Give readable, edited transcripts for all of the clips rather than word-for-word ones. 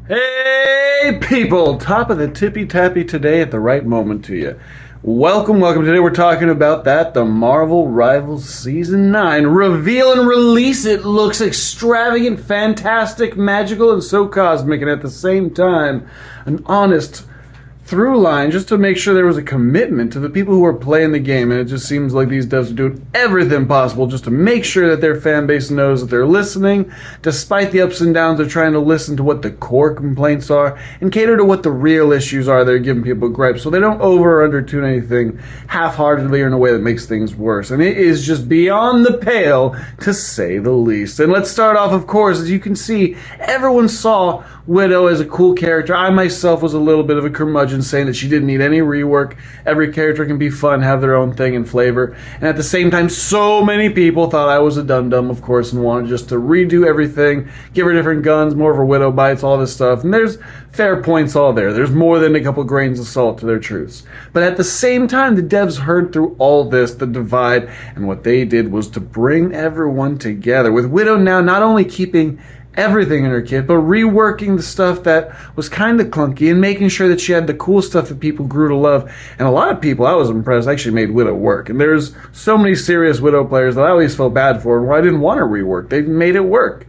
Hey people, top of the tippy tappy today at the right moment to you. Welcome. Today we're talking about the Marvel Rivals Season 9. Reveal and release. It looks extravagant, fantastic, magical, and so cosmic, and at the same time, an honest through line just to make sure there was a commitment to the people who are playing the game, and it just seems like these devs are doing everything possible just to make sure that their fan base knows that they're listening. Despite the ups and downs, they're trying to listen to what the core complaints are and cater to what the real issues are. They're giving people gripes so they don't over or undertune anything half-heartedly or in a way that makes things worse, and it is just beyond the pale, to say the least. And let's start off, of course, as you can see, everyone saw Widow as a cool character. I myself was a little bit of a curmudgeon saying that she didn't need any rework. Every character can be fun, have their own thing and flavor. And at the same time, so many people thought I was a dum-dum, of course, and wanted just to redo everything, give her different guns, more of her Widow bites, all this stuff. And there's fair points all there. There's more than a couple grains of salt to their truths. But at the same time, the devs heard through all this, the divide, and what they did was to bring everyone together. With Widow now not only keeping everything in her kit, but reworking the stuff that was kind of clunky and making sure that she had the cool stuff that people grew to love. And a lot of people, I was impressed, actually made Widow work. And there's so many serious Widow players that I always felt bad for, and I didn't want to rework. They made it work.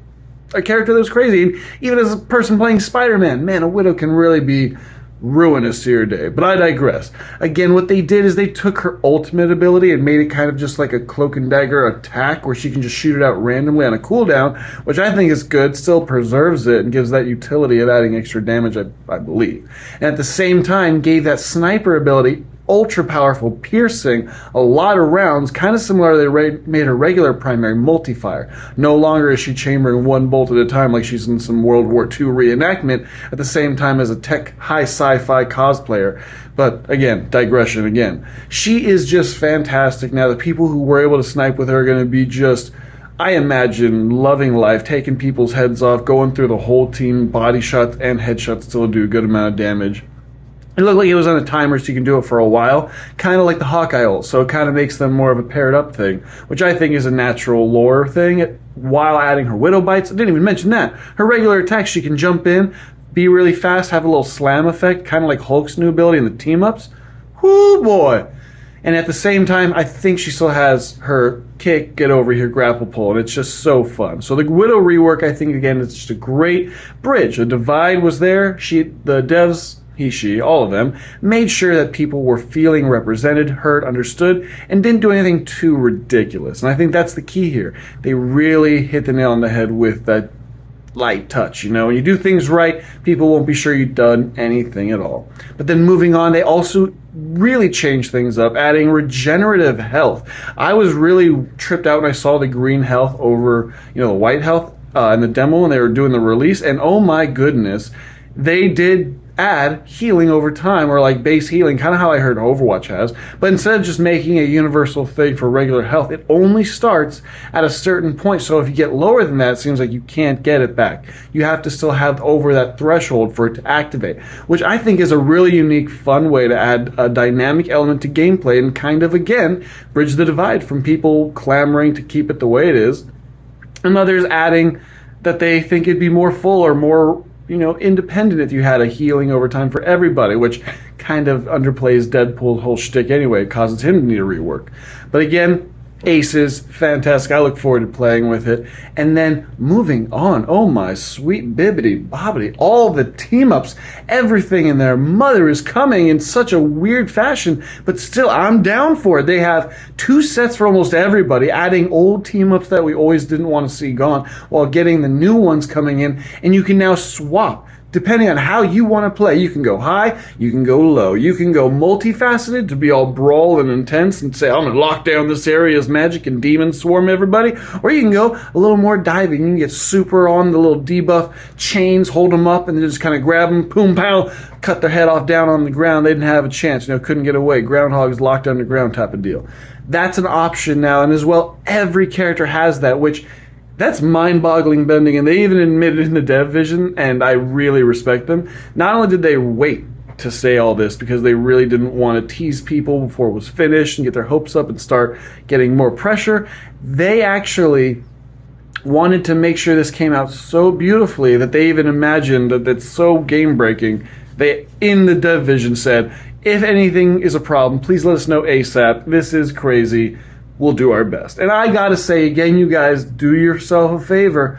A character that was crazy. And even as a person playing Spider-Man, man, a Widow can really be ruinous to your day. But I digress. Again, what they did is they took her ultimate ability and made it kind of just like a cloak and dagger attack where she can just shoot it out randomly on a cooldown, which I think is good, still preserves it and gives that utility of adding extra damage, I believe. And at the same time gave that sniper ability ultra powerful piercing, a lot of rounds, kind of similar to they made her regular primary multi-fire. No longer is she chambering one bolt at a time like she's in some World War II reenactment at the same time as a tech high sci-fi cosplayer. But again, digression again. She is just fantastic. Now the people who were able to snipe with her are going to be just, I imagine, loving life, taking people's heads off, going through the whole team, body shots and headshots still do a good amount of damage. It looked like it was on a timer so you can do it for a while, kind of like the Hawkeye ult, so it kind of makes them more of a paired up thing, which I think is a natural lore thing, while adding her Widow bites. I didn't even mention that. Her regular attacks, she can jump in, be really fast, have a little slam effect, kind of like Hulk's new ability in the team-ups. Whoo boy! And at the same time, I think she still has her kick, get over here, grapple pull, and it's just so fun. So the Widow rework, I think, again, it's just a great bridge. The divide was there. The devs, she, all of them, made sure that people were feeling represented, heard, understood, and didn't do anything too ridiculous. And I think that's the key here. They really hit the nail on the head with that light touch. You know, when you do things right, people won't be sure you've done anything at all. But then moving on, they also really changed things up, adding regenerative health. I was really tripped out when I saw the green health over, the white health in the demo when they were doing the release, and oh my goodness, they did add healing over time, or like base healing, kind of how I heard Overwatch has, but instead of just making a universal thing for regular health, it only starts at a certain point. So if you get lower than that, it seems like you can't get it back. You have to still have over that threshold for it to activate, which I think is a really unique, fun way to add a dynamic element to gameplay and kind of, again, bridge the divide from people clamoring to keep it the way it is and others adding that they think it'd be more full or more independent if you had a healing over time for everybody, which kind of underplays Deadpool's whole shtick anyway. It causes him to need a rework. But again, aces, fantastic. I look forward to playing with it. And then moving on, oh my sweet bibbity bobbity, all the team-ups, everything in there. Mother is coming in such a weird fashion, but still, I'm down for it. They have 2 sets for almost everybody, adding old team-ups that we always didn't want to see gone, while getting the new ones coming in, and you can now swap. Depending on how you want to play, you can go high, you can go low, you can go multifaceted to be all brawl and intense and say, I'm going to lock down this area's magic and demon swarm everybody, or you can go a little more diving. You can get super on the little debuff chains, hold them up, and then just kind of grab them, boom, pow, cut their head off down on the ground. They didn't have a chance, couldn't get away. Groundhog's locked underground type of deal. That's an option now, and as well, every character has that, which that's mind-boggling bending, and they even admitted in the dev vision, and I really respect them. Not only did they wait to say all this because they really didn't want to tease people before it was finished and get their hopes up and start getting more pressure, they actually wanted to make sure this came out so beautifully that they even imagined that it's so game breaking. They, in the division, said, if anything is a problem, please let us know ASAP. This is crazy. We'll do our best. And I gotta say again, you guys, do yourself a favor.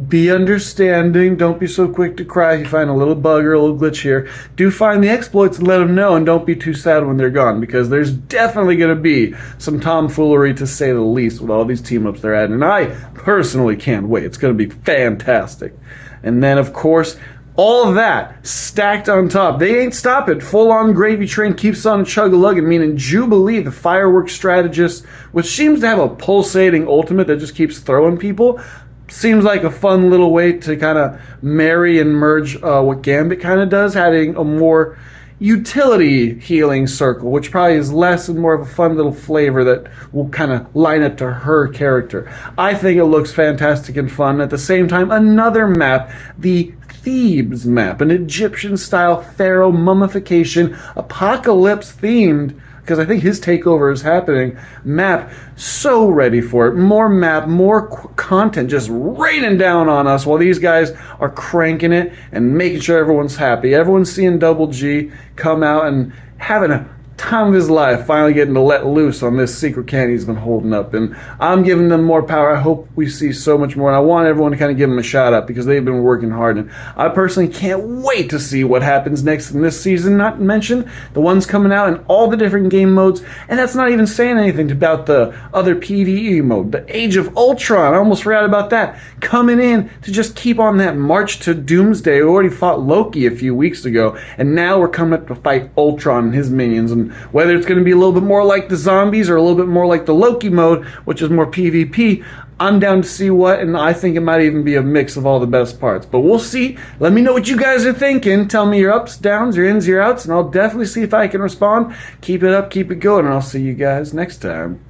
Be understanding. Don't be so quick to cry if you find a little bug or a little glitch here. Do find the exploits and let them know, and don't be too sad when they're gone, because there's definitely going to be some tomfoolery, to say the least, with all these team-ups they're adding. And I personally can't wait. It's going to be fantastic. And then, of course, all of that stacked on top. They ain't stopping. Full-on gravy train keeps on chug-a-lugging, meaning Jubilee, the fireworks strategist, which seems to have a pulsating ultimate that just keeps throwing people. Seems like a fun little way to kind of marry and merge what Gambit kind of does, having a more utility healing circle, which probably is less and more of a fun little flavor that will kind of line up to her character. I think it looks fantastic and fun. At the same time, another map, the Thebes map, an Egyptian-style pharaoh mummification, apocalypse themed, because I think his takeover is happening, map. So ready for it. More map, more content just raining down on us while these guys are cranking it and making sure everyone's happy. Everyone's seeing Double G come out and having a time of his life, finally getting to let loose on this secret candy he's been holding up. And I'm giving them more power. I hope we see so much more. And I want everyone to kind of give them a shout out, because they've been working hard. And I personally can't wait to see what happens next in this season. Not to mention the ones coming out in all the different game modes. And that's not even saying anything about the other PvE mode. The Age of Ultron, I almost forgot about that. Coming in to just keep on that march to Doomsday. We already fought Loki a few weeks ago. And now we're coming up to fight Ultron and his minions. And whether it's going to be a little bit more like the zombies or a little bit more like the Loki mode, which is more PvP, I'm down to see what, and I think it might even be a mix of all the best parts. But we'll see. Let me know what you guys are thinking. Tell me your ups, downs, your ins, your outs, and I'll definitely see if I can respond. Keep it up, keep it going, and I'll see you guys next time.